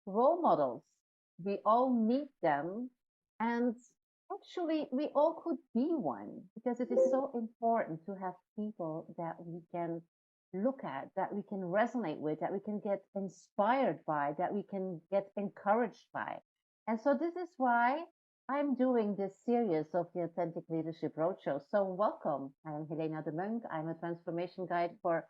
role models. We all need them. And actually, we all could be one because it is so important to have people that we can look at, that we can resonate with, that we can get inspired by, that we can get encouraged by. And so, this is why I'm doing this series of the Authentic Leadership Roadshow. So, welcome. I am Helena Demuynck. I'm a transformation guide for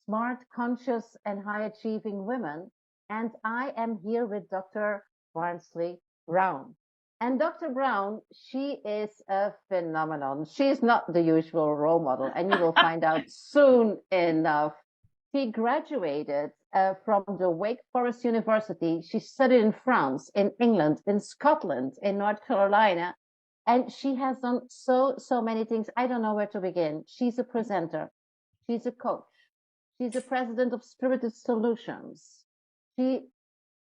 smart, conscious, and high achieving women. And I am here with Dr. Barnsley Brown. And Dr. Brown, she is a phenomenon. She's not the usual role model, and you will find out soon enough. She graduated from the Wake Forest University. She studied in France, in England, in Scotland, in North Carolina, and she has done so many things. I don't know where to begin. She's a presenter. She's a coach. She's the president of Spirited Solutions. She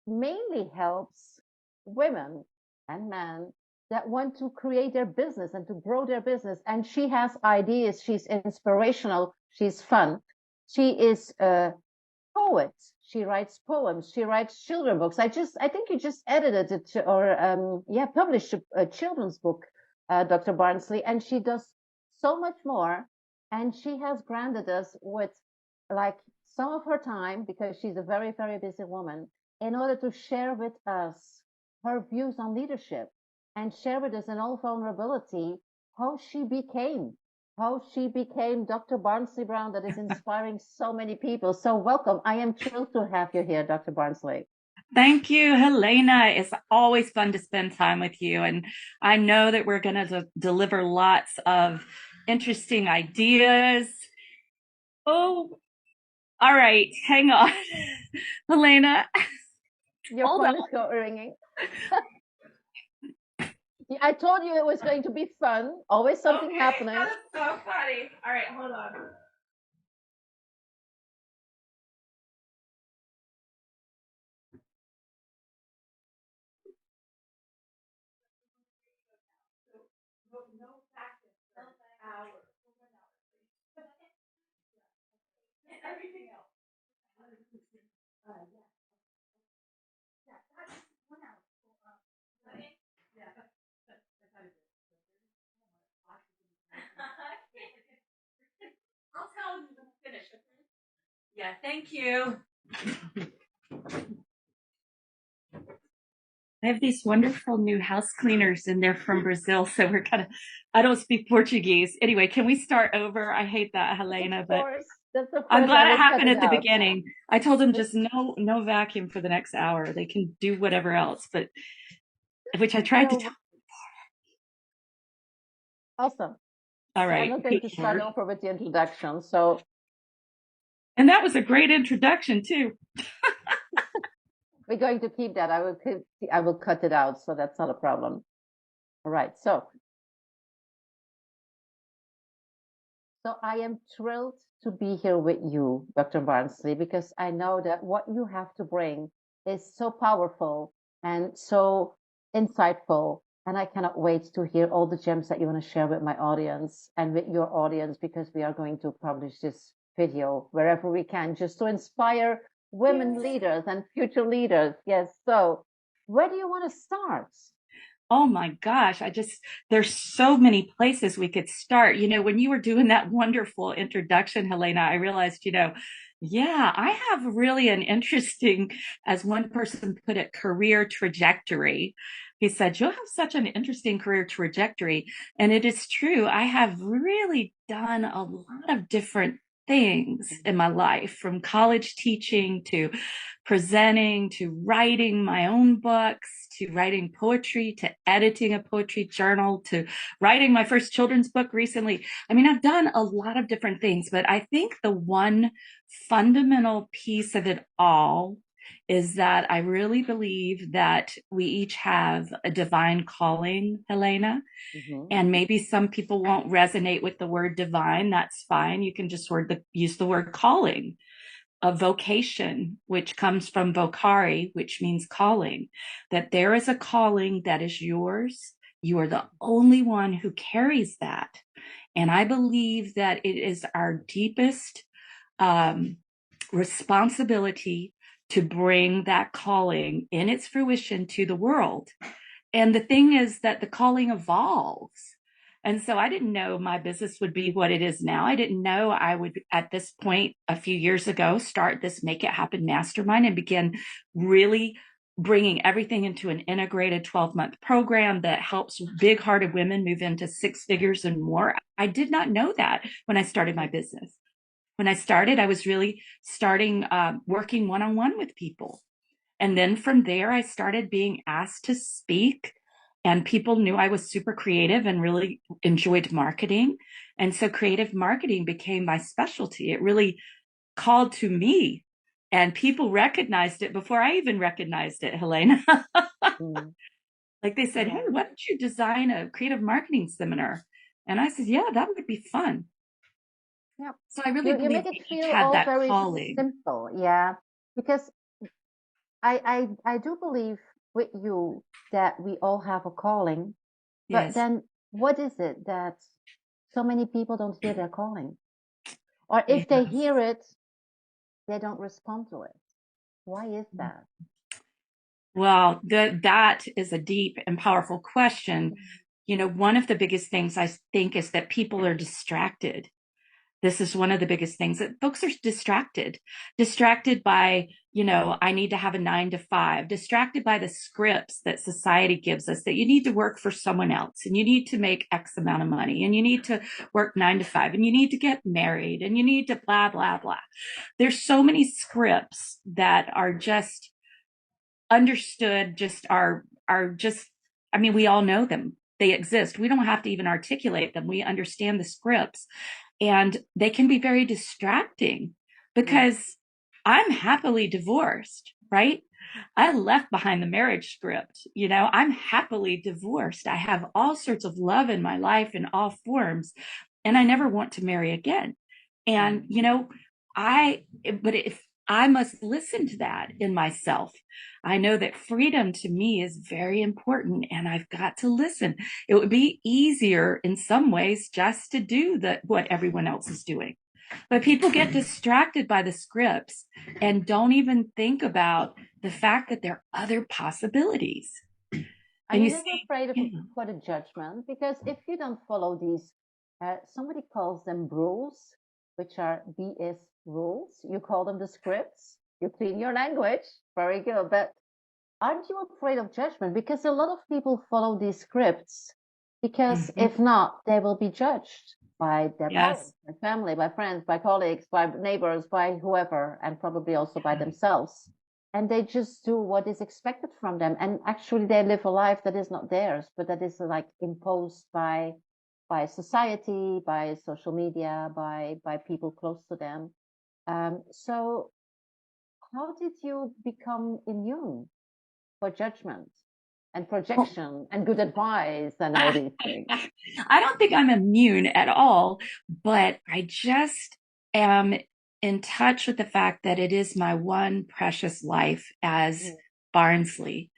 mainly helps women and men that want to create their business and to grow their business. And she has ideas. She's inspirational. She's fun. She is a poet. She writes poems. She writes children's books. I think you just edited it or published a children's book, Dr. Barnsley, and she does so much more. And she has granted us with like some of her time, because she's a very, very busy woman, in order to share with us her views on leadership and share with us in all vulnerability how she became Dr. Barnsley Brown, that is inspiring so many people. So welcome. I am thrilled to have you here, Dr. Barnsley. Thank you, Helena. It's always fun to spend time with you. And I know that we're going to deliver lots of interesting ideas. Oh, all right. Hang on. Helena. Your phone is ringing. I told you it was going to be fun. Always something happening. That's so funny. All right, hold on. Everything else. I'll tell you when I finish. Yeah, thank you. I have these wonderful new house cleaners and they're from Brazil. So I don't speak Portuguese. Anyway, can we start over? I hate that, Helena, but I'm glad it happened at the beginning. I told them just no vacuum for the next hour. They can do whatever else, but which I tried to tell them before. Awesome. All right. I'm not going to start over with the introduction. And that was a great introduction too. We're going to keep that. I will cut it out, so that's not a problem. All right. So I am thrilled to be here with you, Dr. Barnsley, because I know that what you have to bring is so powerful and so insightful. And I cannot wait to hear all the gems that you want to share with my audience and with your audience, because we are going to publish this video wherever we can, just to inspire women leaders and future leaders. Yes. So where do you want to start? Oh my gosh, there's so many places we could start. You know, when you were doing that wonderful introduction, Helena, I realized, yeah, I have really an interesting, as one person put it, career trajectory. He said, you'll have such an interesting career trajectory. And it is true. I have really done a lot of different things in my life, from college teaching to presenting to writing my own books to writing poetry to editing a poetry journal to writing my first children's book recently. I mean, I've done a lot of different things, but I think the one fundamental piece of it all is that I really believe that we each have a divine calling, Helena. Mm-hmm. And maybe some people won't resonate with the word divine. That's fine. You can just use the word calling. A vocation, which comes from vocare, which means calling, that there is a calling that is yours. You are the only one who carries that. And I believe that it is our deepest responsibility to bring that calling in its fruition to the world. And the thing is that the calling evolves. And so I didn't know my business would be what it is now. I didn't know I would, at this point, a few years ago, start this Make It Happen mastermind and begin really bringing everything into an integrated 12-month program that helps big-hearted women move into six figures and more. I did not know that when I started my business. When I started, I was really starting working one-on-one with people. And then from there, I started being asked to speak, and people knew I was super creative and really enjoyed marketing. And so creative marketing became my specialty. It really called to me, and people recognized it before I even recognized it, Helena. Mm. Like they said, hey, Yeah. why don't you design a creative marketing seminar? And I said, yeah, that would be fun. Yeah. So I really You believe make it we each feel had all that very calling. simple. Yeah. Because I do believe with you that we all have a calling, but Yes. then what is it that so many people don't hear their calling? Or if they Yes. hear it, they don't respond to it. Why is that? Well, that is a deep and powerful question. You know, one of the biggest things I think is that people are distracted. This is one of the biggest things that folks are distracted by, I need to have a 9 to 5, distracted by the scripts that society gives us that you need to work for someone else and you need to make X amount of money and you need to work 9 to 5 and you need to get married and you need to blah, blah, blah. There's so many scripts that are just understood, just are just, I mean, we all know them. They exist. We don't have to even articulate them. We understand the scripts, and they can be very distracting Mm. because I'm happily divorced, right? I left behind the marriage script. I'm happily divorced. I have all sorts of love in my life in all forms, and I never want to marry again. And, Mm. but if I must listen to that in myself, I know that freedom to me is very important and I've got to listen. It would be easier in some ways just to do what everyone else is doing. But Mm. people get distracted by the scripts and don't even think about the fact that there are other possibilities. Are And you you never see, afraid of for the judgment? Because if you don't follow these, somebody calls them rules, which are BS rules. You call them the scripts. You clean your language. Very good. But aren't you afraid of judgment? Because a lot of people follow these scripts because Mhm. if not, they will be judged by their Yes. parents, by family, by friends, by colleagues, by neighbors, by whoever, and probably also by themselves. And they just do what is expected from them. And actually they live a life that is not theirs, but that is like imposed by society, by social media, by people close to them. So how did you become immune for judgment and Well, projection and good advice and all these things? I don't think I'm immune at all, but I just am in touch with the fact that it is my one precious life as Mm. Barnsley.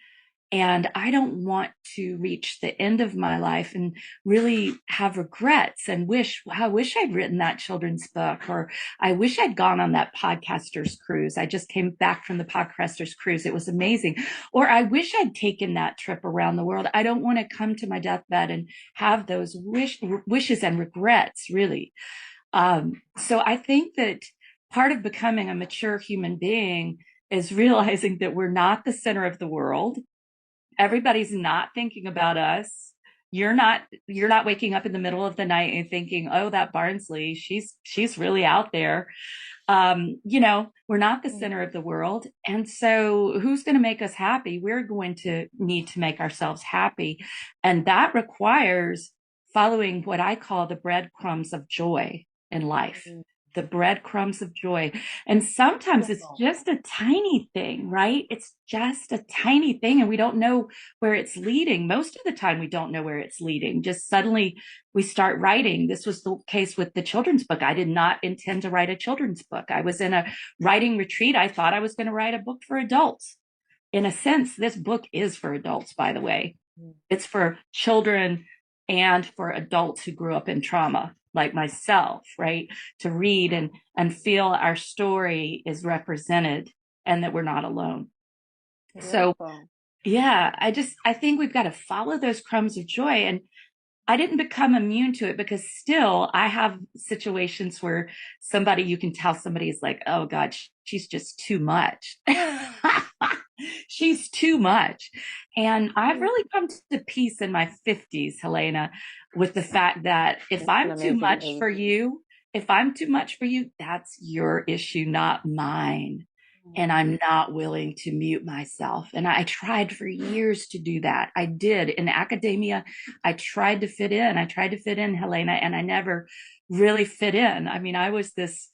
And I don't want to reach the end of my life and really have regrets and I wish I'd written that children's book, or I wish I'd gone on that podcaster's cruise. I just came back from the podcaster's cruise. It was amazing. Or I wish I'd taken that trip around the world. I don't want to come to my deathbed and have those wishes and regrets, really. So I think that part of becoming a mature human being is realizing that we're not the center of the world. Everybody's not thinking about us. You're not waking up in the middle of the night and thinking, oh, that Barnsley, she's really out there. We're not the Mm. center of the world. And so who's going to make us happy? We're going to need to make ourselves happy. And that requires following what I call the breadcrumbs of joy in life. Mm. The breadcrumbs of joy. And sometimes it's Beautiful. just a tiny thing, right? It's just a tiny thing, and we don't know where it's leading. Most of the time, we don't know where it's leading. Just suddenly we start writing. This was the case with the children's book. I did not intend to write a children's book. I was in a writing retreat. I thought I was going to write a book for adults. In a sense, this book is for adults, by the way. Mm. It's for children and for adults who grew up in trauma, like myself, right? To read and feel our story is represented and that we're not alone. So Beautiful. yeah, I think we've got to follow those crumbs of joy. And I didn't become immune to it because still I have situations where somebody, you can tell somebody is like, oh God, she's just too much. She's too much. And I've really come to peace in my 50s, Helena, with the fact that if That's an I'm too amazing much for age. you, if I'm too much for you, that's your issue, not mine. And Mm. I'm not willing to mute myself. And I tried for years to do that. I did in academia. I tried to fit in. I tried to fit in, Helena, and I never really fit in. I mean, I was this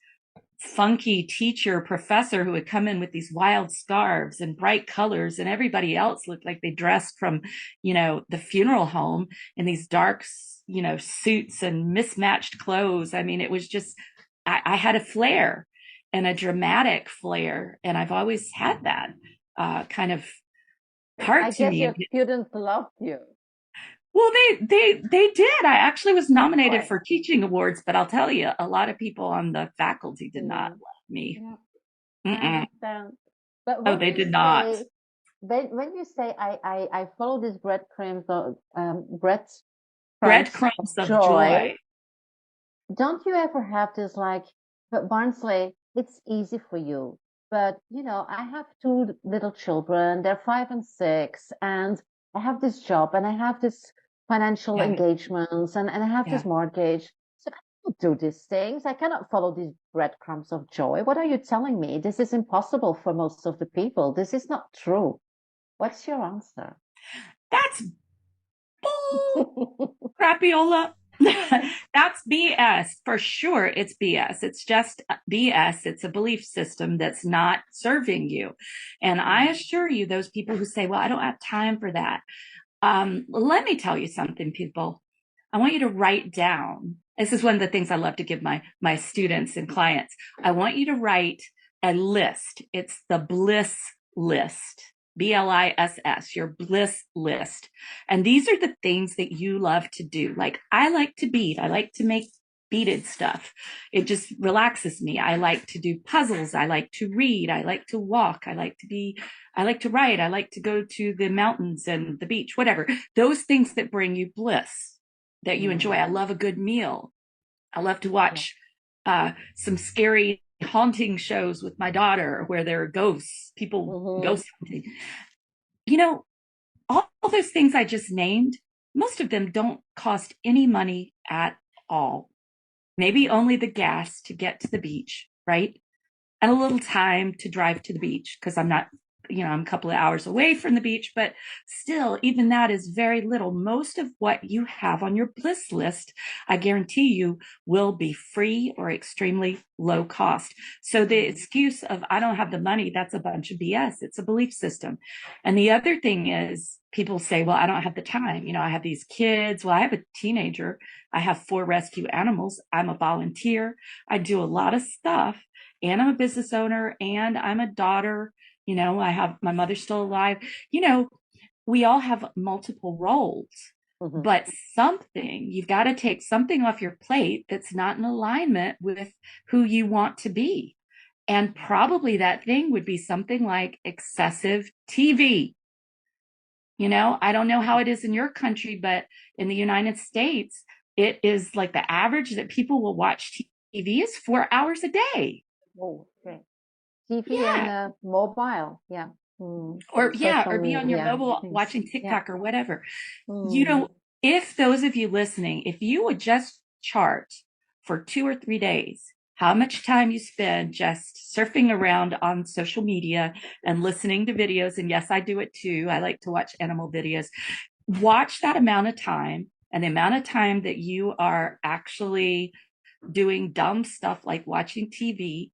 funky teacher, professor who would come in with these wild scarves and bright colors, and everybody else looked like they dressed from, the funeral home in these dark, suits and mismatched clothes. I mean, it was just, I had a flair and a dramatic flair, and I've always had that kind of I part to guess me. your students loved you. Well, they did. I actually was Of nominated course. for teaching awards, but I'll tell you, a lot of people on the faculty did not Mm. love me. Yeah, I Mm-mm. understand. But Oh, when they you did not. say when you say I follow these breadcrumbs of Breadcrumbs of joy, joy. don't you ever have this like, but Barnsley, it's easy for you. But I have two little children, they're 5 and 6, and I have this job and I have this financial Yeah, engagements and I have yeah. this mortgage. So I cannot do these things. I cannot follow these breadcrumbs of joy. What are you telling me? This is impossible for most of the people. This is not true. What's your answer? That's bull crapiola. That's BS for sure. It's BS. It's just BS. It's a belief system that's not serving you. And I Mm. assure you, those people who say, well, I don't have time for that. Let me tell you something, people. I want you to write down. This is one of the things I love to give my students and clients. I want you to write a list. It's the bliss list. BLISS, your bliss list. And these are the things that you love to do. Like I like to bead. I like to make beaded stuff. It just relaxes me. I like to do puzzles. I like to read. I like to walk. I like to write. I like to go to the mountains and the beach, whatever. Those things that bring you bliss, that you enjoy. Mm. I love a good meal. I love to Yeah. watch some scary haunting shows with my daughter where there are ghosts, people Hmm. ghost hunting. You know, all those things I just named, most of them don't cost any money at all. Maybe only the gas to get to the beach, right? And a little time to drive to the beach because I'm not, I'm a couple of hours away from the beach, but still, even that is very little. Most of what you have on your bliss list, I guarantee you, will be free or extremely low cost. So the Mm. excuse of I don't have the money, that's a bunch of BS. It's a belief system. And the other thing is people say, well, I don't have the time. I have these kids. Well, I have a teenager. I have 4 rescue animals. I'm a volunteer. I do a lot of stuff and I'm a business owner and I'm a daughter. I have my mother's still alive. You know, we all have multiple roles, Hmm. but you've got to take something off your plate that's not in alignment with who you want to be. And probably that thing would be something like excessive TV. I don't know how it is in your country, but in the United States, it is like the average that people will watch TV is 4 hours a day. Oh, okay. TV and Yeah. mobile, yeah. Or Social be on your media mobile things, watching yeah. TikTok or whatever. You Mm. know, if those of you listening, if you would just chart for 2 or 3 days how much time you spend just surfing around on social media and listening to videos, and yes, I do it too. I like to watch animal videos. Watch that amount of time and the amount of time that you are actually doing dumb stuff like watching TV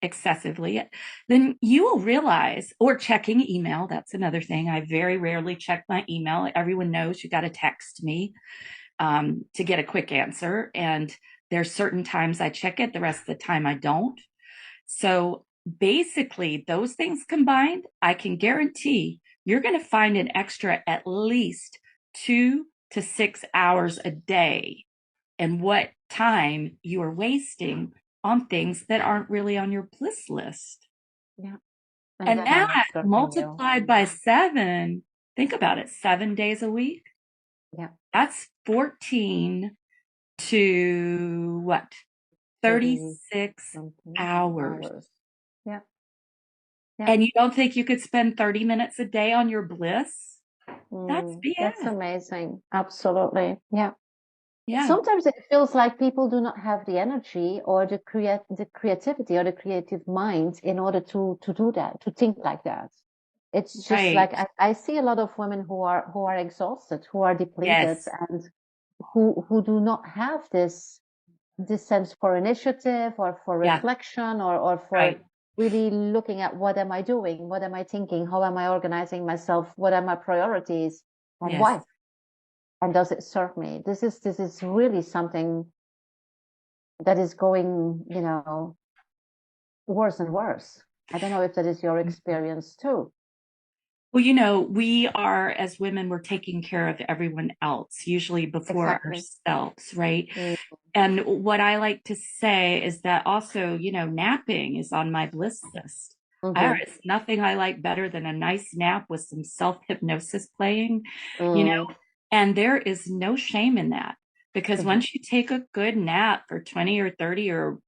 excessively, then you will realize, or checking email. That's another thing. I very rarely check my email. Everyone knows you got to text me to get a quick answer. And there's certain times I check it, the rest of the time I don't. So basically, those things combined, I can guarantee you're going to find an extra at least 2 to 6 hours a day and what time you are wasting on things that aren't really on your bliss list. Yeah, And And then I'm that observing you. multiplied by 7, think about it, 7 days a week. Yeah. That's 14 to what? 30 36 something hours. hours. Yeah. Yeah. And you don't think you could spend 30 minutes a day on your bliss? That's That's BS. amazing. Absolutely. Yeah. Yeah, Sometimes it feels like people do not have the energy or the creativity or the creative mind in order to do that, to think like that. It's just like right. I see a lot of women who are exhausted, who are depleted, Yes. and who do not have this sense for initiative or for Yeah, reflection or for right. really looking at what am I doing, what am I thinking, how am I organizing myself, what are my priorities, and Yes. why, and does it serve me? This is really something that is going, worse and worse. I don't know if that is your experience too. Well, we are, as women, we're taking care of everyone else, usually before Exactly. ourselves, right? Mm, And what I like to say is that also, napping is on my bliss list. There mm-hmm. is nothing I like better than a nice nap with some self hypnosis playing, you know, Mm, and there is no shame in that because mm-hmm. once you take a good nap for 20 or 30 or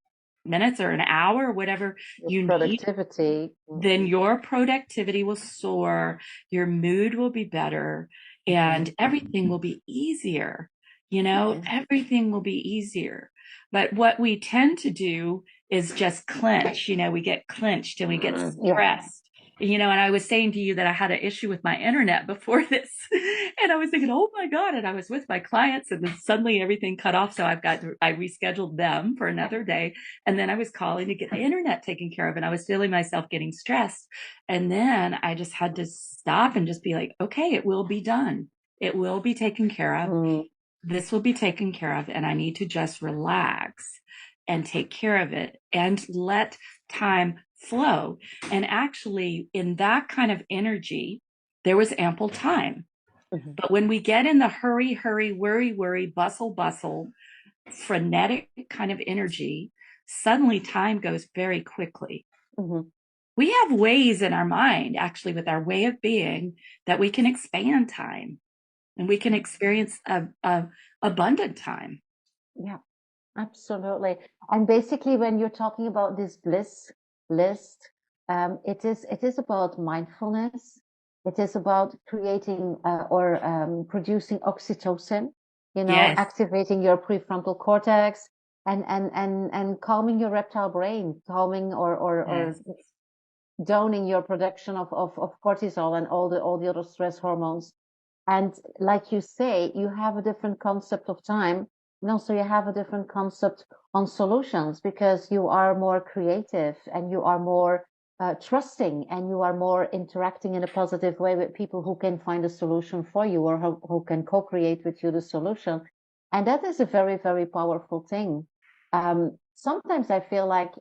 minutes or an hour, whatever Your you need, productivity. then your productivity will soar, your mood will be better, Mm-hmm. and everything will be easier. Yeah. Everything will be easier. But what we tend to do is just clench. We get clenched and we get Yeah. stressed. And I was saying to you that I had an issue with my internet before this. And I was thinking, oh my God. And I was with my clients and then suddenly everything cut off. So I rescheduled them for another day. And then I was calling to get the internet taken care of and I was feeling myself getting stressed. And then I just had to stop and just be like, okay, it will be done. It will be taken care of. Mm, This will be taken care of. And I need to just relax and take care of it and let time flow. And actually, in that kind of energy, there was ample time. mm-hmm. But when we get in the hurry, hurry, worry, worry, bustle, bustle, frenetic kind of energy, suddenly time goes very quickly. Mm-hmm. We have ways in our mind, actually, with our way of being, that we can expand time and we can experience a abundant time. Yeah. Absolutely. And basically, when you're talking about this bliss list, it is about mindfulness. It is about creating or producing oxytocin, Yes, activating your prefrontal cortex and calming your reptile brain, calming or yes, downing your production of cortisol and all the other stress hormones. And like you say, you have a different concept of time. And also you have a different concept on solutions because you are more creative and you are more trusting and you are more interacting in a positive way with people who can find a solution for you or who can co-create with you the solution. And that is a very, very powerful thing. Sometimes I feel like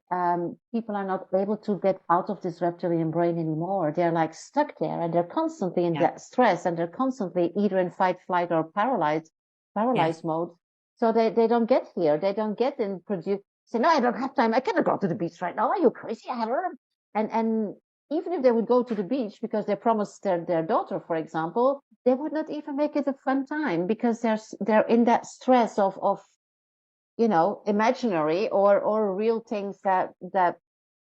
people are not able to get out of this reptilian brain anymore. They're like stuck there and they're constantly in yeah, that stress and they're constantly either in fight, flight, or yes, paralyzed mode. So they don't get here. They don't get in produce. Say, no, I don't have time. I cannot go to the beach right now. Are you crazy, Heather? And even if they would go to the beach because they promised their daughter, for example, they would not even make it a fun time because they're in that stress of imaginary or real things that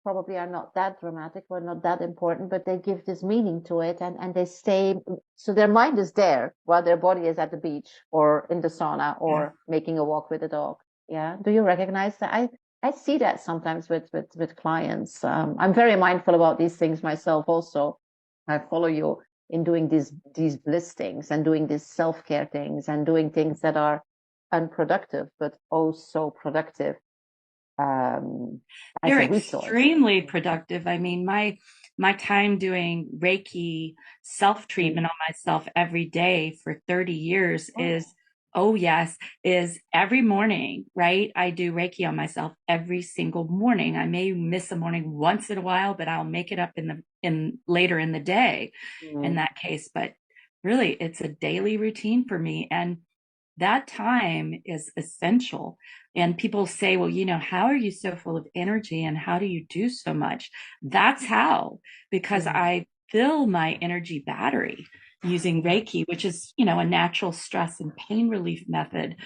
probably are not that dramatic or not that important, but they give this meaning to it and they stay. So their mind is there while their body is at the beach or in the sauna yeah. or making a walk with the dog. Yeah. Do you recognize that? I see that sometimes with clients. I'm very mindful about these things myself also. I follow you in doing these bliss things and doing these self-care things and doing things that are unproductive, but also productive um, as They're a resource. extremely productive. I mean, my time doing Reiki self Mm. treatment on myself every day for 30 years Oh. oh yes, is every morning, right? I do Reiki on myself every single morning. I may miss a morning once in a while, but I'll make it up in later in the day in Mm. that case. But really, it's a daily routine for me. And that time is essential. And people say, well, how are you so full of energy and how do you do so much? That's how, because Mm, I fill my energy battery using mm, Reiki, which is, a natural stress and pain relief method.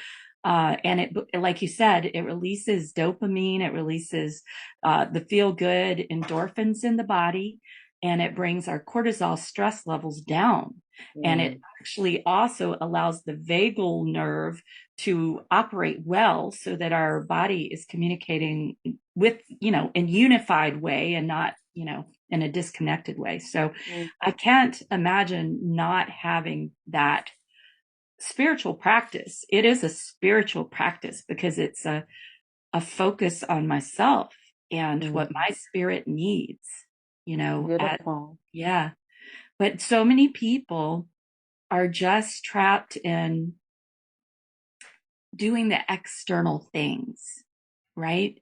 And it, like you said, it releases dopamine, it releases the feel good endorphins in the body, and it brings our cortisol stress levels down. And it mm, actually also allows the vagal nerve to operate well so that our body is communicating with, in unified way and not, in a disconnected way. So mm, I can't imagine not having that spiritual practice. It is a spiritual practice because it's a focus on myself and what mm. my spirit needs, Beautiful. yeah. But so many people are just trapped in doing the external things, right?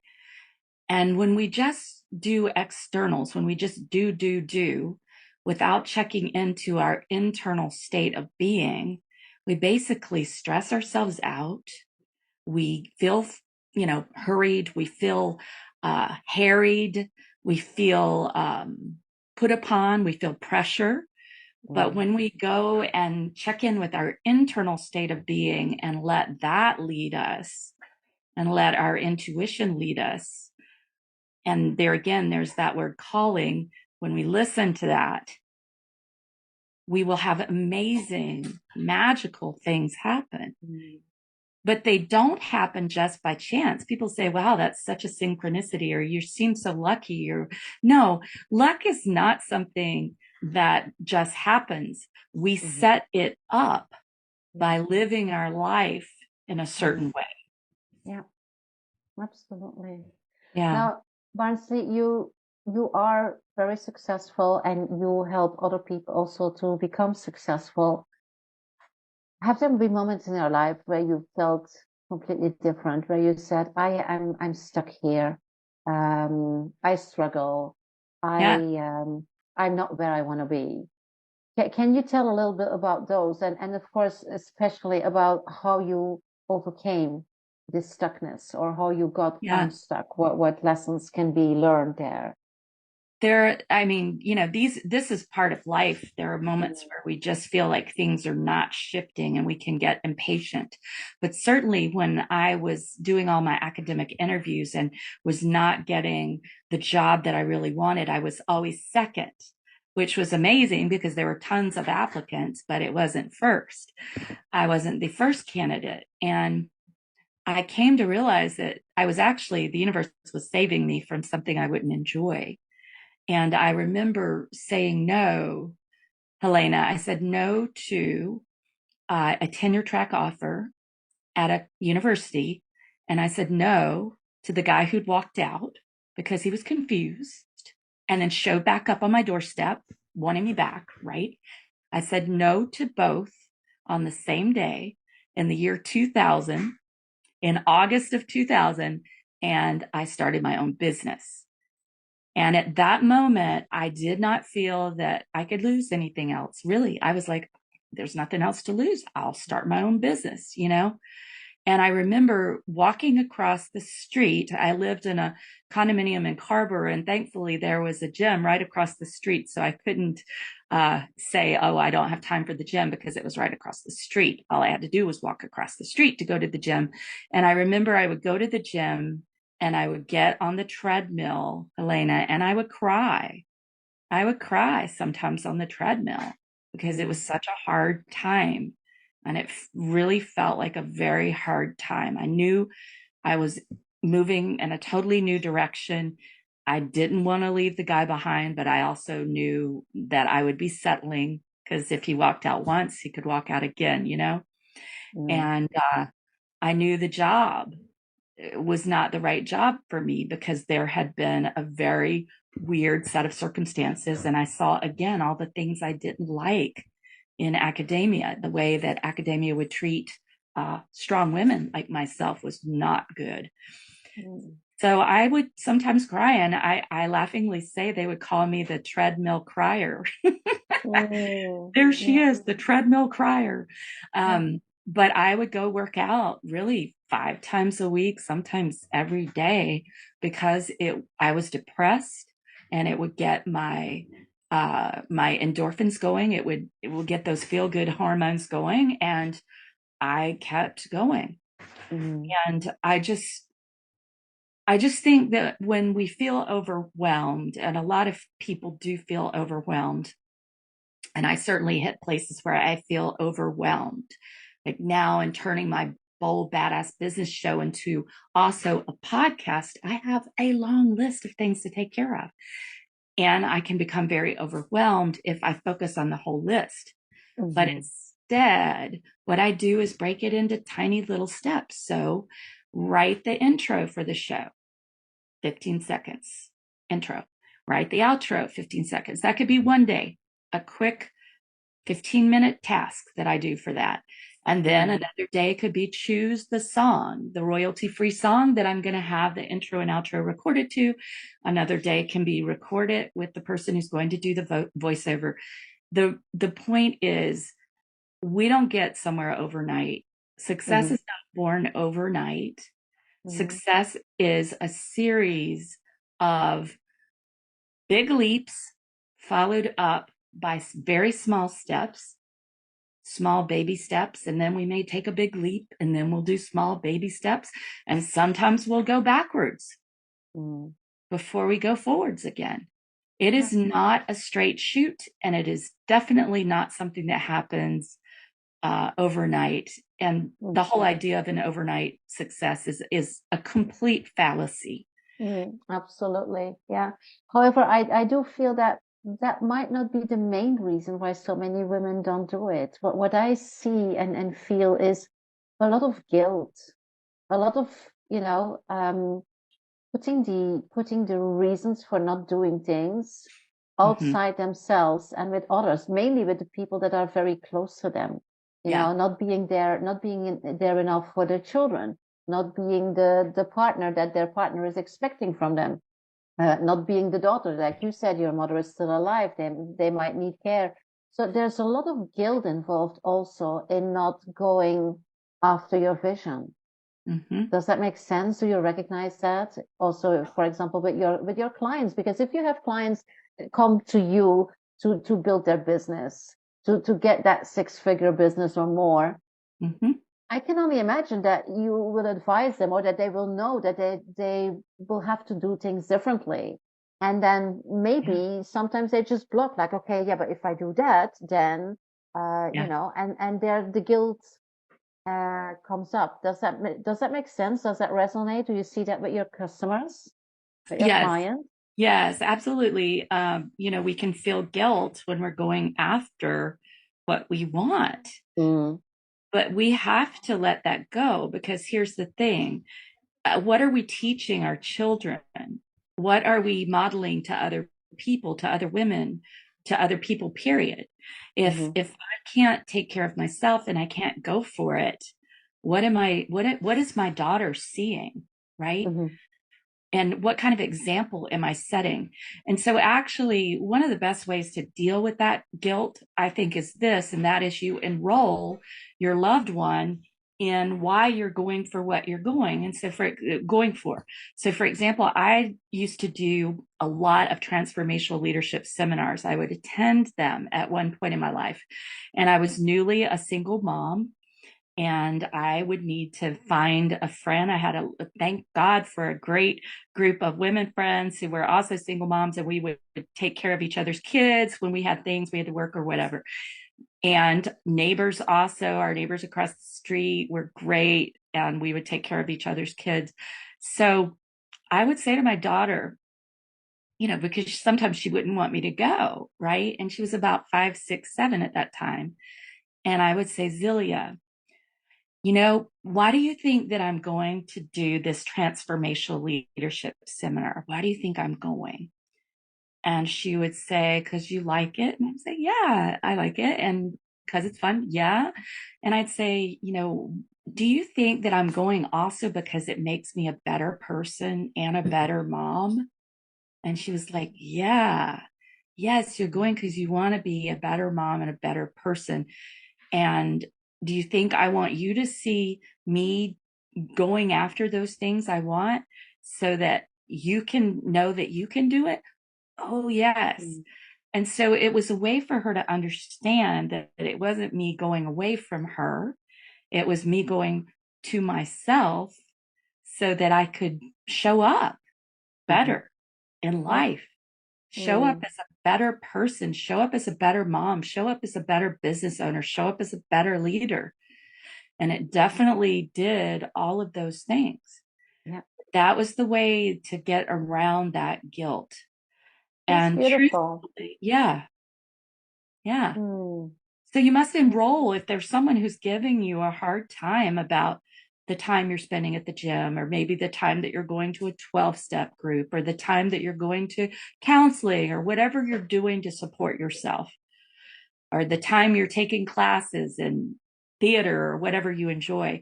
And when we just do externals, when we just do without checking into our internal state of being, we basically stress ourselves out. We feel, hurried. We feel harried. We feel put upon. We feel pressure. But Mm, when we go and check in with our internal state of being and let that lead us and let our intuition lead us, and there again, there's that word calling. When we listen to that, we will have amazing, magical things happen. mm, But they don't happen just by chance. People say, wow, that's such a synchronicity, or you seem so lucky. Or no, luck is not something that just happens. We mhm, set it up by mhm, living our life in a mm. certain way. Yeah, absolutely. Yeah. Now, Barnsley, you are very successful and you help other people also to become successful. Have there been moments in your life where you felt completely different, where you said, I'm stuck here. I struggle. Yeah. I'm not where I want to be. Can you tell a little bit about those and of course, especially about how you overcame this stuckness or how you got Yeah. unstuck? What lessons can be learned there? I mean, this is part of life. There are moments Mm, where we just feel like things are not shifting and we can get impatient. But certainly when I was doing all my academic interviews and was not getting the job that I really wanted, I was always second, which was amazing because there were tons of applicants, but it wasn't first. I wasn't the first candidate. And I came to realize that the universe was saving me from something I wouldn't enjoy. And I remember saying no, Helena. I said no to a tenure track offer at a university. And I said no to the guy who'd walked out because he was confused and then showed back up on my doorstep, wanting me back, right? I said no to both on the same day in the year 2000, in August of 2000, and I started my own business. And at that moment, I did not feel that I could lose anything else. Really, I was like, there's nothing else to lose. I'll start my own business. And I remember walking across the street. I lived in a condominium in Carver, and thankfully there was a gym right across the street. So I couldn't say, oh, I don't have time for the gym because it was right across the street. All I had to do was walk across the street to go to the gym. And I remember I would go to the gym and I would get on the treadmill, Helena, and I would cry. I would cry sometimes on the treadmill because it was mm, such a hard time. And it really felt like a very hard time. I knew I was moving in a totally new direction. I didn't want to leave the guy behind, but I also knew that I would be settling because if he walked out once, he could walk out again. mm, And I knew the job was not the right job for me because there had been a very weird set of circumstances. And I saw again all the things I didn't like in academia. The way that academia would treat strong women like myself was not good. mm. So I would sometimes cry, and I laughingly say they would call me the treadmill crier. Mm, There she yeah, is, the treadmill crier. yeah. But I would go work out really 5 times a week, sometimes every day, because I was depressed, and it would get my endorphins going. It would get those feel good hormones going, and I kept going. Mm-hmm. And I just think that when we feel overwhelmed, and a lot of people do feel overwhelmed, and I certainly hit places where I feel overwhelmed, like now, in turning my bold badass business show into also a podcast, I have a long list of things to take care of, and I can become very overwhelmed if I focus on the whole list. But Mm-hmm. instead, what I do is break it into tiny little steps. So write the intro for the show, 15 seconds, intro. Write the outro, 15 seconds. That could be one day, a quick 15-minute task that I do for that. And then Mm-hmm. another day could be choose the song, the royalty-free song that I'm going to have the intro and outro recorded to. Another day can be recorded with the person who's going to do the voiceover. The point is, we don't get somewhere overnight. Success Mm-hmm. is not born overnight. Mm-hmm. Success is a series of big leaps followed up by very small steps, small baby steps, and then we may take a big leap, and then we'll do small baby steps, and sometimes we'll go backwards Mm-hmm. before we go forwards again. It Yeah. is not a straight shoot, and it is definitely not something that happens overnight. And the whole idea of an overnight success is a complete fallacy. Absolutely. Yeah. However, I do feel that that might not be the main reason why so many women don't do it. What I see and feel is a lot of guilt, a lot of, you know, putting the reasons for not doing things Mm-hmm. outside themselves and with others, mainly with the people that are very close to them. Yeah. Not being there, not being there enough for their children, not being the partner that their partner is expecting from them, not being the daughter, like you said, your mother is still alive. They might need care. So there's a lot of guilt involved also in not going after your vision. Mm-hmm. Does that make sense? Do you recognize that also, for example, with your clients? Because if you have clients that come to you to build their business, to get that six-figure business or more, Mm-hmm. I can only imagine that you will advise them, or that they will know that they will have to do things differently. And then Yeah. maybe sometimes they just block, like, okay, yeah, but if I do that, then Yeah. and the guilt comes up. Does that make sense? Does that resonate? Do you see that with your customers, with your Yes. clients? Yes, absolutely. We can feel guilt when we're going after what we want, Mm, but we have to let that go, because here's the thing. What are we teaching our children? What are we modeling to other people, to other women, to other people, period? If mm-hmm, if I can't take care of myself and I can't go for it, what is my daughter seeing, right? mm-hmm, And what kind of example am I setting? And so actually, one of the best ways to deal with that guilt, I think, is this, and that is you enroll your loved one in why you're going for what you're going. And so for example, I used to do a lot of transformational leadership seminars. I would attend them at one point in my life, and I was newly a single mom, and I would need to find a friend. I had thank God for a great group of women friends who were also single moms, and we would take care of each other's kids when we had things we had to work or whatever. And neighbors also, our neighbors across the street were great, and we would take care of each other's kids. So I would say to my daughter, because sometimes she wouldn't want me to go, right? And she was about 5, 6, 7 at that time. And I would say, Zilia, why do you think that I'm going to do this transformational leadership seminar? Why do you think I'm going? And she would say, because you like it. And I'd say, yeah, I like it. And because it's fun. Yeah. And I'd say, do you think that I'm going also because it makes me a better person and a better mom? And she was like, yeah, yes, you're going because you want to be a better mom and a better person. And do you think I want you to see me going after those things I want so that you can know that you can do it? Oh, yes. Mm. And so it was a way for her to understand that it wasn't me going away from her. It was me going to myself so that I could show up Mm-hmm. better in Yeah. life, show up Mm. as a better person, show up as a better mom, show up as a better business owner, show up as a better leader. And it definitely did all of those things. Yeah. That was the way to get around that guilt. That's And beautiful. truthfully, yeah, yeah. Mm. So you must Yeah. enroll if there's someone who's giving you a hard time about the time you're spending at the gym, or maybe the time that you're going to a 12-step group, or the time that you're going to counseling, or whatever you're doing to support yourself, or the time you're taking classes in theater or whatever you enjoy,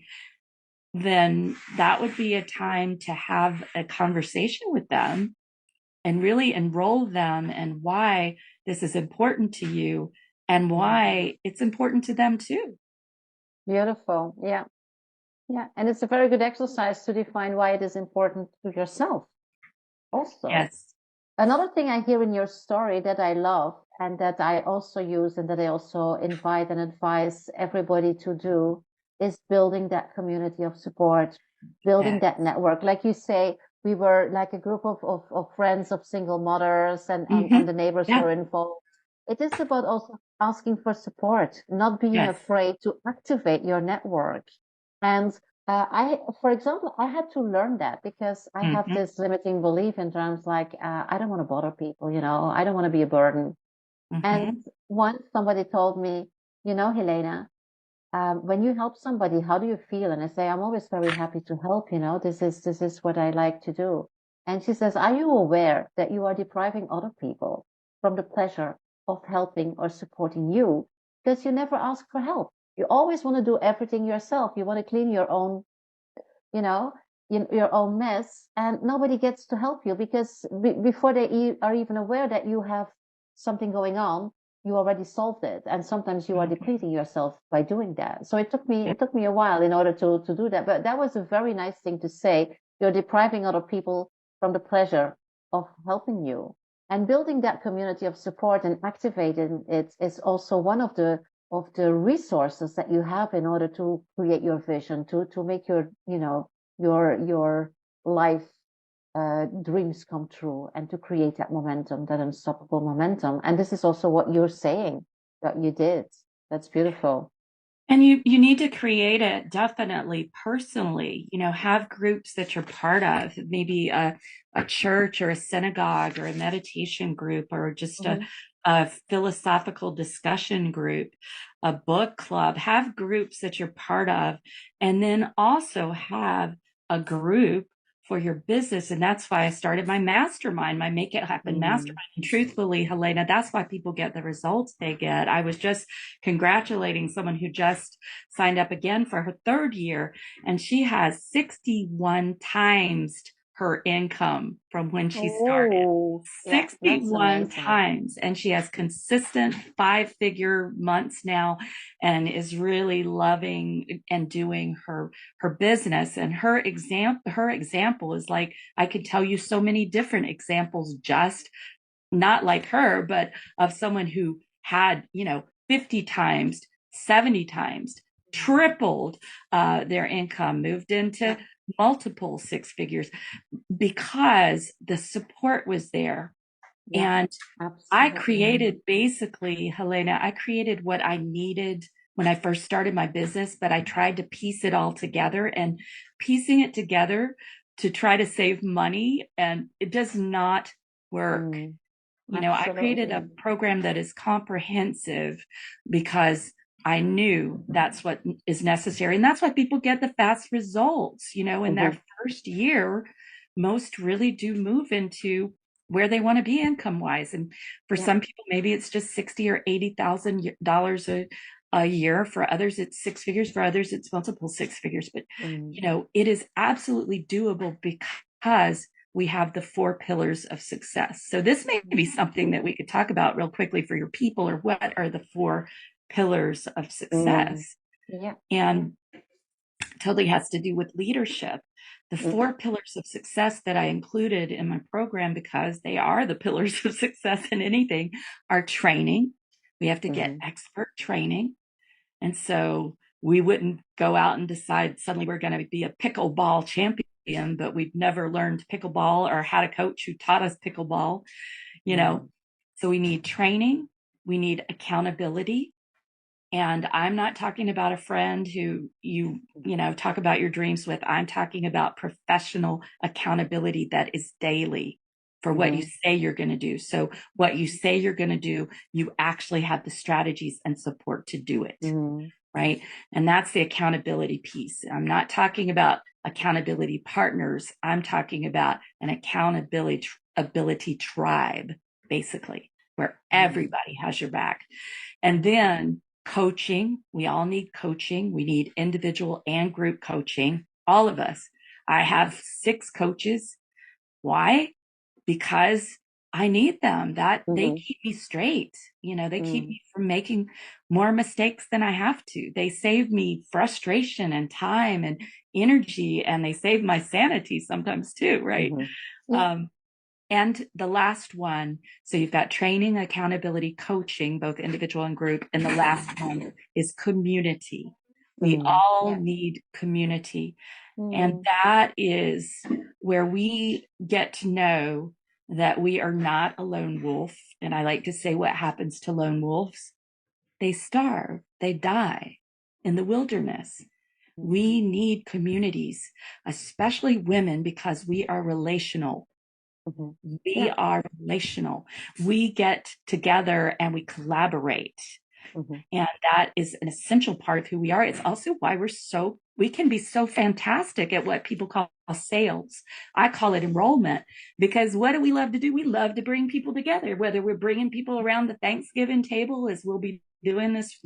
then that would be a time to have a conversation with them and really enroll them in why this is important to you and Mm. why it's important to them too. Beautiful. Yeah. Yeah. And it's a very good exercise to define why it is important to yourself also. Yes. Another thing I hear in your story that I love and that I also use and that I also invite and advise everybody to do is building that community of support, building Yeah. that network. Like you say, we were like a group of friends of single mothers and the neighbors Yeah. were involved. It is about also asking for support, not being Yes. afraid to activate your network. And for example, I had to learn that because I have Mm-hmm. this limiting belief in terms like, I don't want to bother people, I don't want to be a burden. And Mm-hmm. once somebody told me, Helena, when you help somebody, how do you feel? And I say, I'm always very happy to help, this is what I like to do. And she says, are you aware that you are depriving other people from the pleasure of helping or supporting you because you never ask for help? You always want to do everything yourself. You want to clean your own, you know, your own mess, and nobody gets to help you because before they are even aware that you have something going on, you already solved it. And sometimes you are Mm-hmm. depleting yourself by doing that. So it took me Yeah. it took me a while in order to do that. But that was a very nice thing to say. You're depriving other people from the pleasure of helping you. And building that community of support and activating it is also one of the resources that you have in order to create your vision, to make your life dreams come true, and to create that momentum, that unstoppable momentum. And this is also what you're saying that you did. That's beautiful. And you need to create it definitely personally, have groups that you're part of, maybe a church or a synagogue or a meditation group or just a, Hmm. a philosophical discussion group, a book club, have groups that you're part of, and then also have a group for your business. And that's why I started my mastermind, my Make It Happen Mm. mastermind. And truthfully, Helena, that's why people get the results they get. I was just congratulating someone who just signed up again for her third year, and she has 61 times her income from when she started. Oh, yeah, that's 61 amazing. times, and she has consistent 5-figure months now and is really loving and doing her business. And her example is like, I could tell you so many different examples, just not like her, but of someone who had, 50 times, 70 times, tripled their income, moved Yeah, into multiple six figures because the support was there. yeah, And I absolutely. created basically, Helena, I created what I needed when I first started my business, but I tried to piece it all together, and piecing it together to try to save money, and it does not work. Mm, I created absolutely. a program that is comprehensive because I knew that's what is necessary. And that's why people get the fast results. In Hmm. their first year, most really do move into where they want to be income wise. And for Yeah. some people, maybe it's just 60 or $80,000 a year. For others, it's six figures. For others, it's multiple six figures. But, Mm. it is absolutely doable because we have the 4 pillars of success. So this may be something that we could talk about real quickly for your people, or what are the 4 pillars of Mm. success. Yeah. And totally has to do with leadership. The Mm, 4 pillars of success that I included in my program, because they are the pillars of success in anything, are training. We have to get mhm, expert training. And so we wouldn't go out and decide suddenly we're going to be a pickleball champion, but we've never learned pickleball or had a coach who taught us pickleball, you know. mhm, So we need training, we need accountability. And I'm not talking about a friend who you know, talk about your dreams with. I'm talking about professional accountability that is daily for what you mhm, say you're going to do. So what you say you're going to do, you actually have the strategies and support to do it, mhm, right? And that's the accountability piece. I'm not talking about accountability partners. I'm talking about an accountability ability tribe, basically, where mhm, everybody has your back. And then coaching, we all need coaching. We need individual and group coaching, all of us. I have 6 coaches. Why? Because I need them. That they mhm, keep me straight. You know, they keep mhm, me from making more mistakes than I have to. They save me frustration and time and energy, and they save my sanity sometimes too, right? mhm. Yeah. Um, and the last one, so you've got training, accountability, coaching, both individual and group. And the last one is community. We Mm, all yeah. need community. And Mm, that is where we get to know that we are not a lone wolf. And I like to say, what happens to lone wolves? They starve, they die in the wilderness. mm, We need communities, especially women, because we are relational. mhm. We Yeah. are relational. We get together and we collaborate. Mhm, And that is an essential part of who we are. It's also why we can be so fantastic at what people call sales. I call it enrollment, because what do we love to do? We love to bring people together, whether we're bringing people around the Thanksgiving table, as we'll be doing this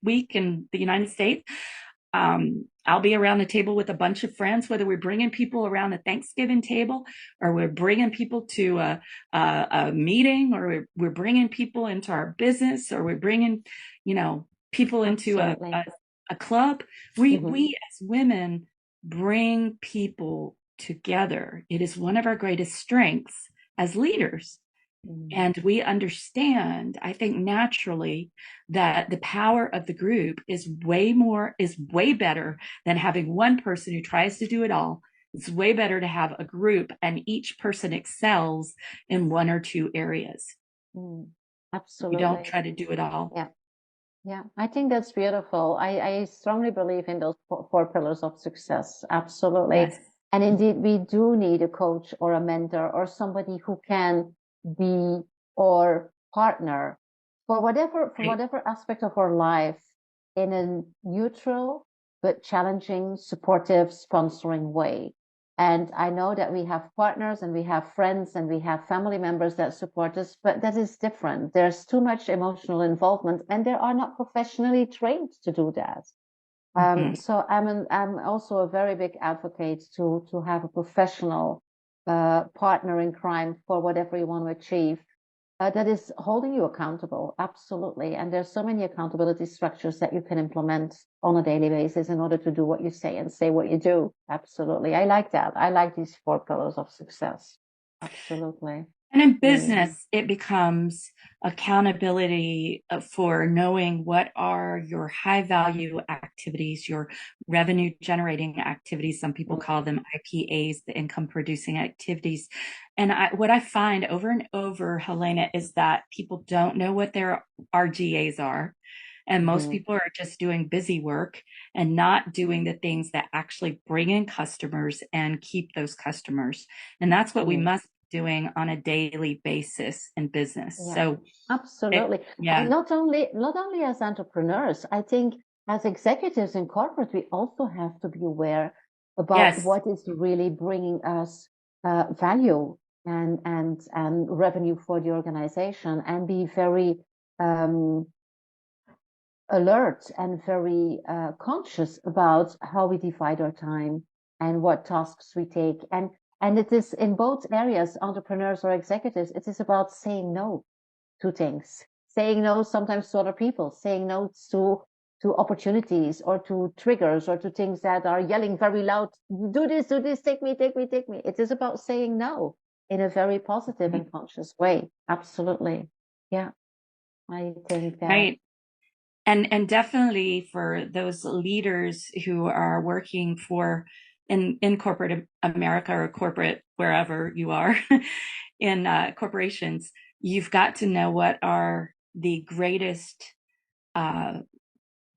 week in the United States. I'll be around the table with a bunch of friends, whether we're bringing people around the Thanksgiving table or we're bringing people to a meeting, or we're bringing people into our business, or we're bringing, you know, people into absolutely. a club. We, Mhm, we as women bring people together. It is one of our greatest strengths as leaders. mm, And we understand, I think naturally, that the power of the group is way better than having one person who tries to do it all. It's way better to have a group and each person excels in 1 or 2 areas. mm. You don't Absolutely. try to do it all. Yeah. Yeah. I think that's beautiful. I strongly believe in those four pillars of success. Absolutely. Yes. And indeed, we do need a coach or a mentor or somebody who can be or partner for Right. whatever aspect of our life in a neutral but challenging, supportive, sponsoring way. And I know that we have partners and we have friends and we have family members that support us, but that is different. There's too much emotional involvement and they are not professionally trained to do that. Mm-hmm. So I'm also a very big advocate to have a professional partner in crime for whatever you want to achieve that is holding you accountable. Absolutely. And there's so many accountability structures that you can implement on a daily basis in order to do what you say and say what you do. Absolutely. I like that. I like these four pillars of success. Absolutely. And in Mm, business, it becomes accountability for knowing what are your high value activities, your revenue generating activities. Some people call them IPAs, the income producing activities. And what I find over and over, Helena, is that people don't know what their RGAs are. And most mm-hmm, people are just doing busy work and not doing the things that actually bring in customers and keep those customers. And that's what we mm, must be doing on a daily basis in business. yeah, So absolutely. And yeah, not only as entrepreneurs, I think as executives in corporate, we also have to be aware about yes, what is really bringing us value and revenue for the organization, and be very um, alert and very conscious about how we divide our time and what tasks we take. And it is in both areas, entrepreneurs or executives, it is about saying no to things, saying no sometimes to other people, saying no to opportunities or to triggers or to things that are yelling very loud, do this, take me, take me, take me. It is about saying no in a very positive and conscious way. Absolutely. Yeah. I think that. Right. And definitely for those leaders who are working for in corporate America or corporate wherever you are in corporations, you've got to know what are the greatest uh,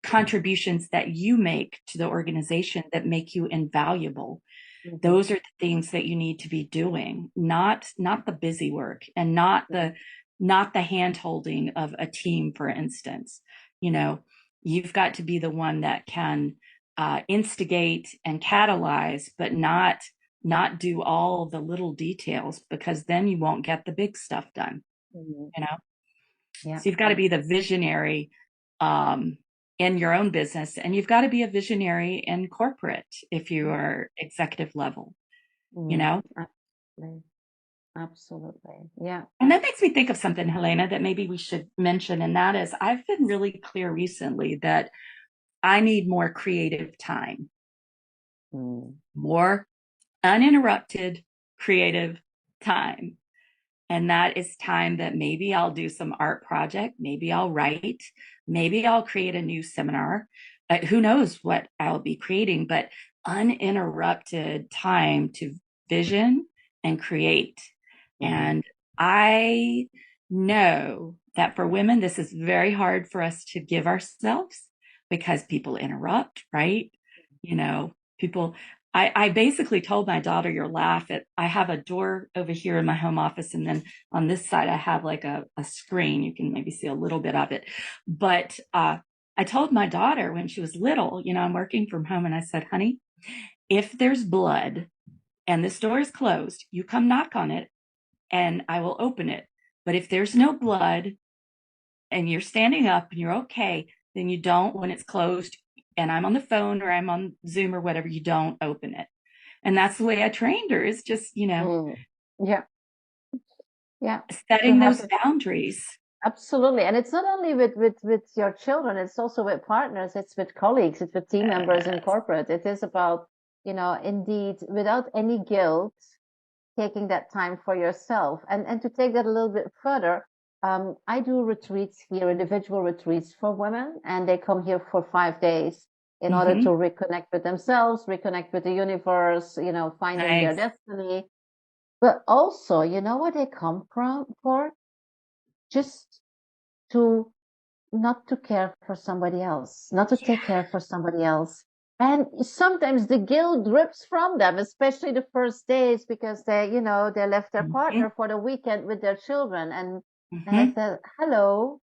contributions that you make to the organization that make you invaluable. Mm-hmm. Those are the things that you need to be doing, not the busy work and not the hand holding of a team, for instance. You know, you've got to be the one that can instigate and catalyze, but not do all the little details, because then you won't get the big stuff done. Mm-hmm. You know, Yeah. so you've got to be the visionary um, in your own business, and you've got to be a visionary in corporate if you are executive level. You Mm, know, absolutely. Absolutely. Yeah. and that makes me think of something, Helena, that maybe we should mention, and that is I've been really clear recently that I need more creative time, Mm, more uninterrupted creative time. And that is time that maybe I'll do some art project, maybe I'll write, maybe I'll create a new seminar. Who knows what I'll be creating, but uninterrupted time to vision and create. mm, And I know that for women, this is very hard for us to give ourselves because people interrupt, right? You know, people, I basically told my daughter, you'll laugh at, I have a door over here in my home office. And then on this side, I have like a screen. You can maybe see a little bit of it. But I told my daughter when she was little, you know, I'm working from home, and I said, honey, if there's blood and this door is closed, you come knock on it and I will open it. But if there's no blood and you're standing up and you're okay, then you don't, when it's closed and I'm on the phone or I'm on Zoom or whatever, you don't open it. And that's the way I trained her, is just, you know, mm. Yeah. Yeah. To setting have those it. boundaries. Absolutely. And it's not only with your children, it's also with partners, it's with colleagues, it's with team members in corporate. It is about, indeed, without any guilt, taking that time for yourself. And to take that a little bit further, I do retreats here, individual retreats for women, and they come here for 5 days in order to Mm-hmm. reconnect with themselves, reconnect with the universe, finding their Nice. destiny. But also, you know what they come from for? Just to not to care for somebody else, not to take care for somebody else. And sometimes the guilt drips from them, especially the first days, because they left their Mm-hmm. partner for the weekend with their children. And I Mm-hmm. said, hello.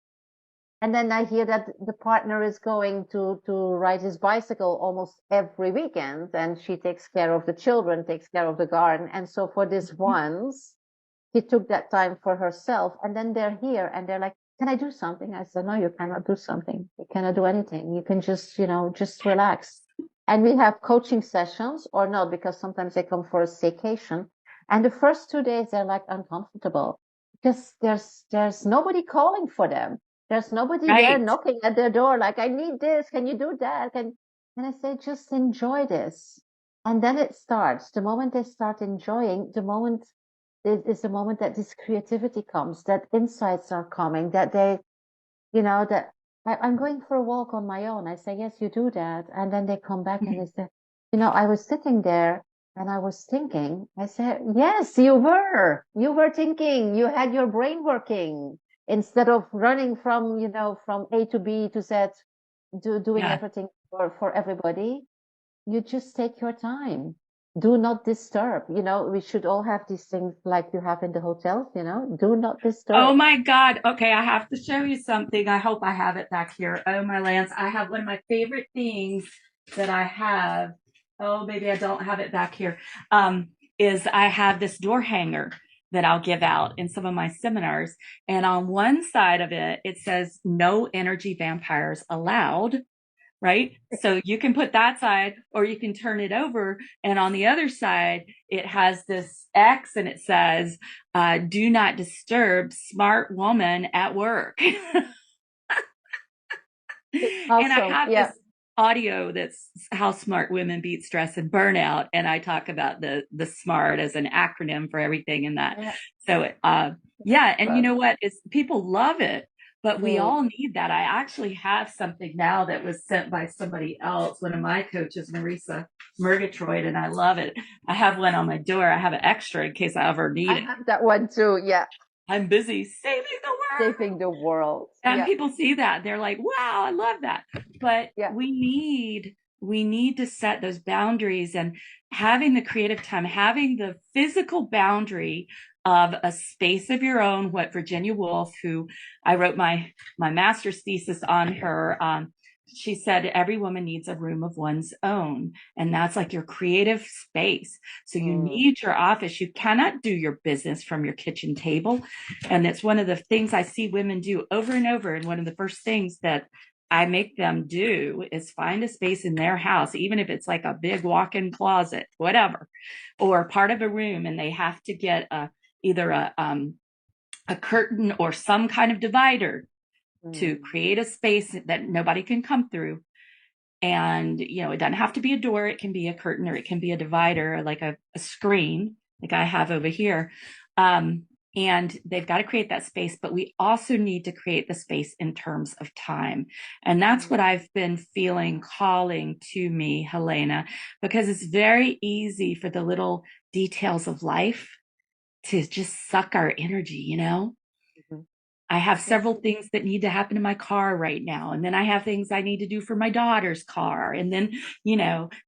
And then I hear that the partner is going to ride his bicycle almost every weekend, and she takes care of the children, takes care of the garden. And so for this once, she took that time for herself. And then they're here and they're like, can I do something? I said, no, you cannot do something. You cannot do anything. You can just relax. And we have coaching sessions or not, because sometimes they come for a staycation. And the first 2 days they're like uncomfortable because there's nobody calling for them. There's nobody there Right. knocking at their door like, I need this. Can you do that? And I say, just enjoy this. And then it starts. The moment they start enjoying, the moment is the moment that this creativity comes, that insights are coming, that that I'm going for a walk on my own. I say, yes, you do that. And then they come back and they say, I was sitting there and I was thinking. I said, yes, you were thinking, you had your brain working instead of running from A to B to Z, doing Yeah. everything for everybody. You just take your time. Do not disturb. We should all have these things like you have in the hotels, do not Oh disturb. my God. Okay, I have to show you something. I hope I have it back here. Oh my lands. I have one of my favorite things that I have. Oh, maybe I don't have it back here. Is I have this door hanger that I'll give out in some of my seminars. And on one side of it, it says no energy vampires allowed. Right? So you can put that side or you can turn it over. And on the other side, it has this X and it says, do not disturb smart woman at work. And I Awesome. have Yeah. this audio that's how smart women beat stress and burnout. And I talk about the SMART as an acronym for everything in that. Yeah. So, yeah. And you Love know it. what? It's people love it, but we Mm. all need that. I actually have something now that was sent by somebody else, one of my coaches, Marisa Murgatroyd, and I love it. I have one on my door. I have an extra in case I ever need I it. have that one too. Yeah. I'm busy saving the world. Saving the world. And Yeah. people see that, they're like, wow, I love that. But Yeah. we need to set those boundaries, and having the creative time, having the physical boundary of a space of your own. What Virginia Woolf, who I wrote my master's thesis on her, she said every woman needs a room of one's own, and that's like your creative space. So you Mm. need your office. You cannot do your business from your kitchen table. And it's one of the things I see women do over and over. And one of the first things that I make them do is find a space in their house, even if it's like a big walk-in closet, whatever, or part of a room, and they have to get either a curtain or some kind of divider to Mm. create a space that nobody can come through. And it doesn't have to be a door; it can be a curtain, or it can be a divider, like a screen, like I have over here. Um, and they've got to create that space, but we also need to create the space in terms of time. And that's what Mm. I've been feeling calling to me, Helena, because it's very easy for the little details of life to just suck our energy. Mhm. I have Yeah. several things that need to happen in my car right now. And then I have things I need to do for my daughter's car. And then,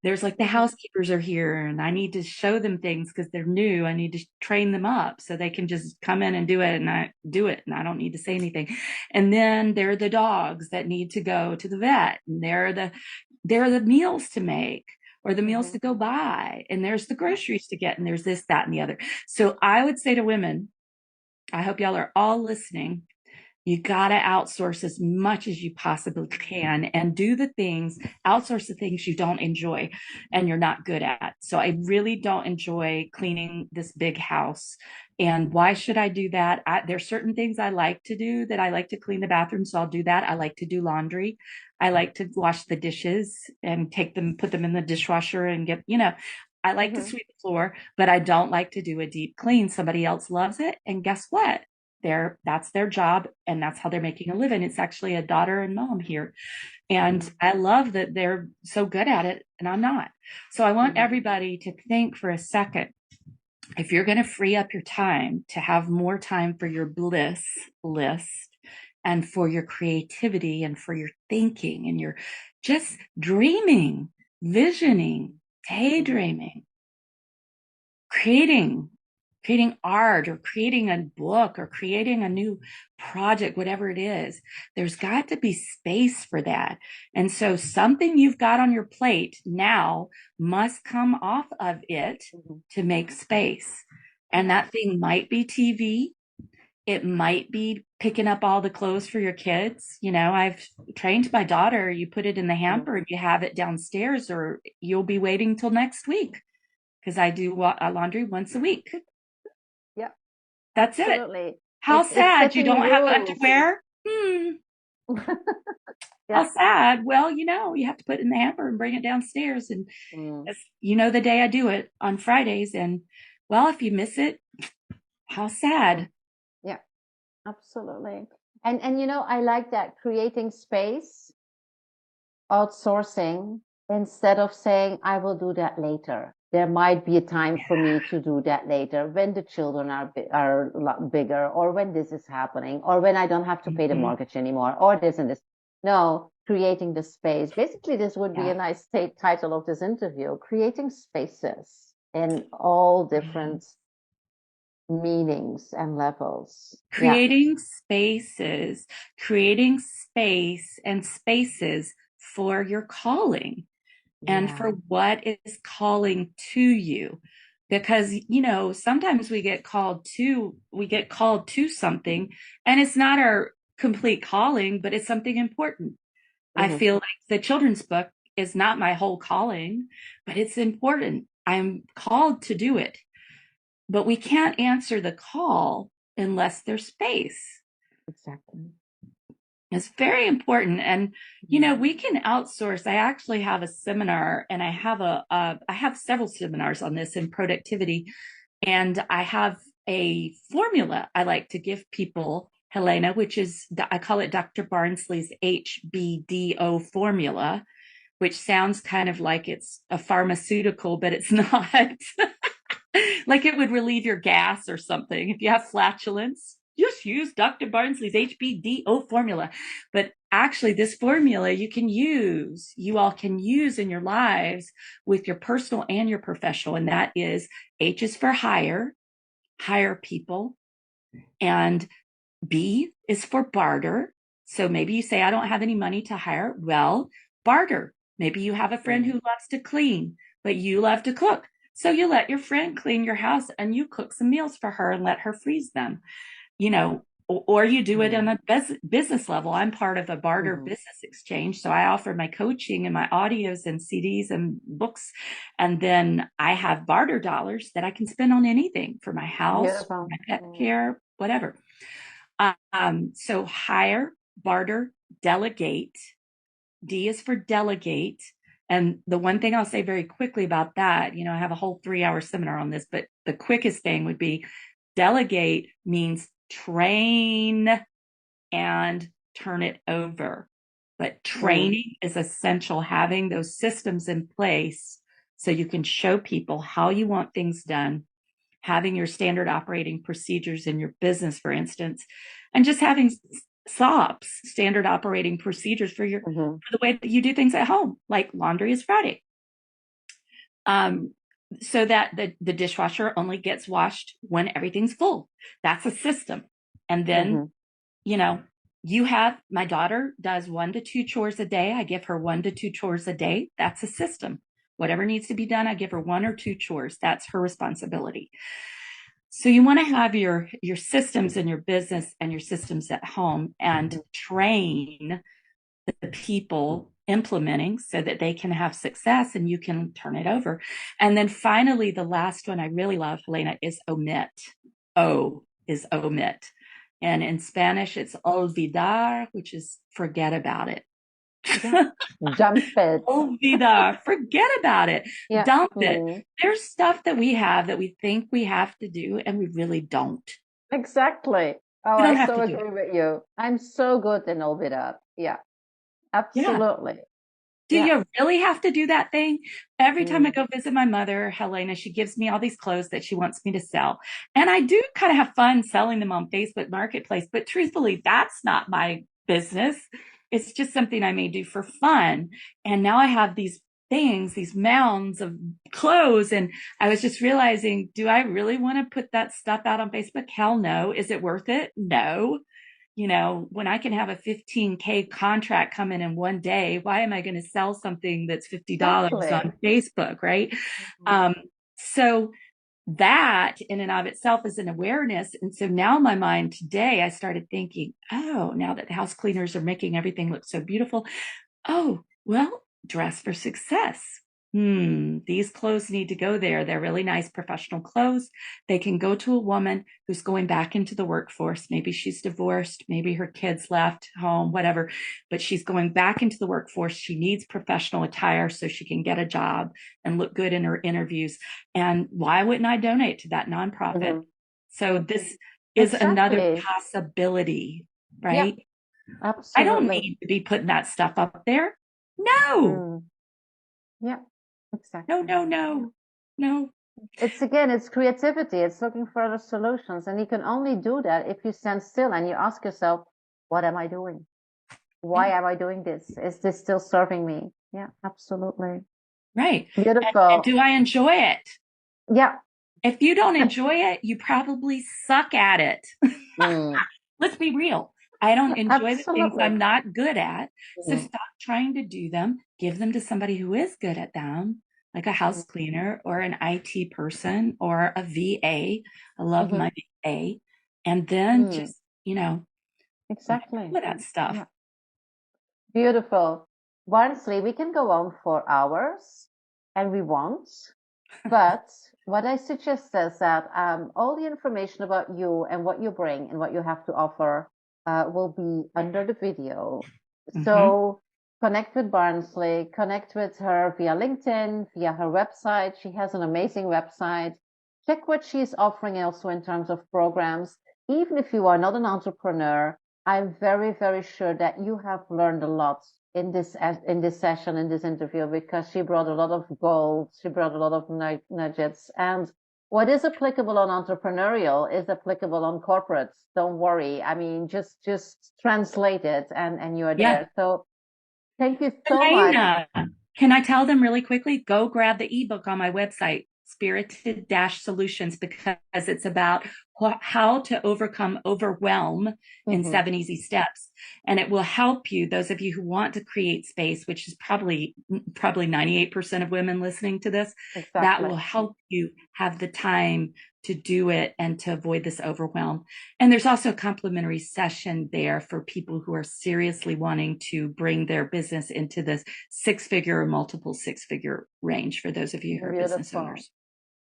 there's like the Mhm. housekeepers are here and I need to show them things because they're new. I need to train them up so they can just come in and do it. And I do it and I don't need to say anything. And then there are the dogs that need to go to the vet, and there are the meals to make or the meals Mhm. to go buy. And there's the Yeah. groceries to get, and there's this, that, and the other. So I would say to women, I hope y'all are all listening. You got to outsource as much as you possibly can and do the things, outsource the things you don't enjoy and you're not good at. So I really don't enjoy cleaning this big house. And why should I do that? There's certain things I like to do, that I like to clean the bathroom. So I'll do that. I like to do laundry. I like to wash the dishes and put them in the dishwasher and I like to Mhm. sweep the floor, but I don't like to do a deep clean. Somebody else loves it. And guess what? That's their job, and that's how they're making a living. It's actually a daughter and mom here, and Mhm. I love that they're so good at it and I'm not. So I want Mhm. everybody to think for a second, if you're going to free up your time to have more time for your bliss list and for your creativity and for your thinking and your just dreaming, visioning, Mhm. daydreaming, creating art or creating a book or creating a new project, whatever it is, there's got to be space for that. And so something you've got on your plate now must come off of it Mhm. to make space. And Yeah. that thing might be TV. It might be picking up all the clothes for your kids. I've trained my daughter, you put it in the Mhm. hamper and you have it downstairs, or you'll be waiting till next week, because I do laundry once a week. Yeah. That's it. Absolutely. How It's sad you setting don't have rules. underwear? How Yeah. sad. Well, you have to put it in the hamper and bring it downstairs. And Mm. the day I do it on Fridays. And well, if you miss it, how Mhm. sad. Yeah. Absolutely. And I like that, creating space, outsourcing, instead of saying I will do that later. There might be a time for me to do that later when the children are a lot bigger, or when this is happening, or when I don't have to pay the Mhm. mortgage anymore, or this and this. No, creating the space. Basically, this would be a Yeah. nice title of this interview: creating spaces in all different meanings and levels. Yeah. Creating space and spaces for your calling and Yeah. for what is calling to you. Because sometimes we get called to something, and it's not our complete calling, but it's something important. I Hmm. feel like the children's book is not my whole calling, but it's important. I'm called to do it, but we can't answer the call unless there's space. Exactly. It's very important. And, we can outsource. I actually have a seminar and I have several seminars on this in productivity. And I have a formula I like to give people, Helena, which is, I call it Dr. Barnsley's HBDO formula, which sounds kind of like it's a pharmaceutical, but it's not. Like it would relieve your gas or something. If you have flatulence, just use Dr. Barnsley's HBDO formula. But actually, this formula you all can use in your lives with your personal and your professional. And that is H is for hire people, and B is for barter. So maybe you say, I don't have any money to hire. Well, barter. Maybe you have a friend who loves to clean, but you love to cook. So you let your friend clean your house and you cook some meals for her and let her freeze them, or you do it on a business level. I'm part of a barter business exchange. So I offer my coaching and my audios and CDs and books. And then I have barter dollars that I can spend on anything for my house, for my pet care, whatever. So hire, barter, delegate. D is for delegate. And the one thing I'll say very quickly about that, I have a whole 3-hour seminar on this, but the quickest thing would be delegate means train and turn it over. But training is essential, having those systems in place so you can show people how you want things done, having your standard operating procedures in your business, for instance, and just having SOPs, standard operating procedures for the way that you do things at home, like laundry is Friday. So that the dishwasher only gets washed when everything's full. That's a system. And then, my daughter does 1 to 2 chores a day. I give her 1 to 2 chores a day. That's a system. Whatever needs to be done, I give her 1 or 2 chores. That's her responsibility. So you want to have your systems in your business and your systems at home and train the people implementing so that they can have success and you can turn it over. And then finally, the last one I really love, Helena, is omit. O is omit. And in Spanish, it's olvidar, which is forget about it. Yeah. Dump it. Olvidar, forget about it. Yeah. Dump it. There's stuff that we have that we think we have to do and we really don't. Exactly. Oh, I so agree with you. I'm so good in olvidar. Yeah. Absolutely. Yeah. Do you really have to do that thing? Every time I go visit my mother, Helena, she gives me all these clothes that she wants me to sell. And I do kind of have fun selling them on Facebook Marketplace, but truthfully, that's not my business. It's just something I may do for fun. And now I have these things, these mounds of clothes. And I was just realizing, do I really want to put that stuff out on Facebook? Hell no. Is it worth it? No. When I can have a $15K contract come in one day, why am I going to sell something that's $50 on Facebook, right? So that in and of itself is an awareness. And so now in my mind today, I started thinking, oh, now that the house cleaners are making everything look so beautiful. Oh, well, dress for success. These clothes need to go there. They're really nice professional clothes. They can go to a woman who's going back into the workforce. Maybe she's divorced. Maybe her kids left home, whatever, but she's going back into the workforce. She needs professional attire so she can get a job and look good in her interviews. And why wouldn't I donate to that nonprofit? So this is another possibility, right? Yeah, absolutely. I don't need to be putting that stuff up there. No. Yeah, exactly. No. It's creativity. It's looking for other solutions. And you can only do that if you stand still and you ask yourself, what am I doing? Why am I doing this? Is this still serving me? Yeah, absolutely. Right. Beautiful. And do I enjoy it? Yeah. If you don't enjoy it, you probably suck at it. Let's be real. I don't enjoy the things I'm not good at. So stop trying to do them. Give them to somebody who is good at them, like a house cleaner or an IT person or a VA. I love my VA. And then just, exactly with that stuff. Yeah. Beautiful. Barnsley, we can go on for hours and we won't. But what I suggest is that all the information about you and what you bring and what you have to offer will be under the video. Mm-hmm. So connect with Barnsley, connect with her via LinkedIn, via her website. She has an amazing website. Check what she's offering also in terms of programs. Even if you are not an entrepreneur, I'm very, very sure that you have learned a lot in this session, in this interview, because she brought a lot of gold, she brought a lot of nuggets, and what is applicable on entrepreneurial is applicable on corporates. Don't worry. I mean, just translate it and you're Yeah. there. So thank you so much. Helena, can I tell them really quickly? Go grab the ebook on my website, Spirited Solutions, because it's about how to overcome overwhelm in Hmm. 7 easy steps. And it will help you, those of you who want to create space, which is probably 98% of women listening to this, that Exactly. will help you have the time to do it and to avoid this overwhelm. And there's also a complimentary session there for people who are seriously wanting to bring their business into this 6-figure or multiple 6-figure range for those of you who are business Beautiful. owners.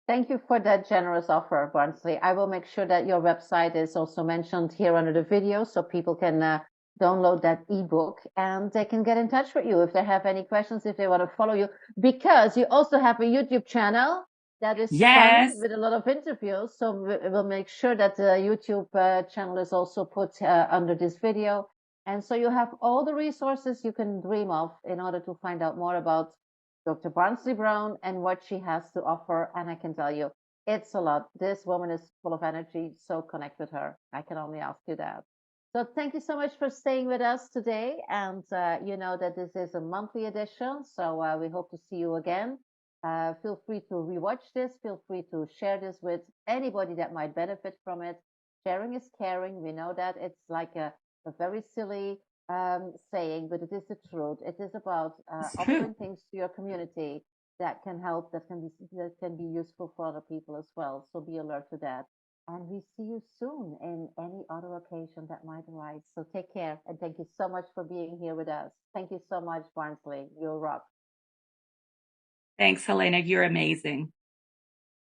Thank you for that generous offer, Barnsley. I will make sure that your website is also mentioned here under the video so people can download that ebook and they can get in touch with you if they have any questions, if they want to follow you, because you also have a YouTube channel that is fun Yes. with a lot of interviews. So we'll make sure that the YouTube channel is also put under this video. And so you have all the resources you can dream of in order to find out more about Dr. Barnsley Brown and what she has to offer. And I can tell you, it's a lot. This woman is full of energy. So connect with her. I can only ask you that. So thank you so much for staying with us today. And you know that this is a monthly edition. So we hope to see you again. Feel free to rewatch this. Feel free to share this with anybody that might benefit from it. Sharing is caring. We know that it's like a very silly saying, but it is the truth. It is about It's true. offering things to your community that can help, that can be useful for other people as well. So be alert to that. And we see you soon in any other occasion that might arise. So take care and thank you so much for being here with us. Thank you so much, Barnsley. You rock. Thanks, Helena. You're amazing.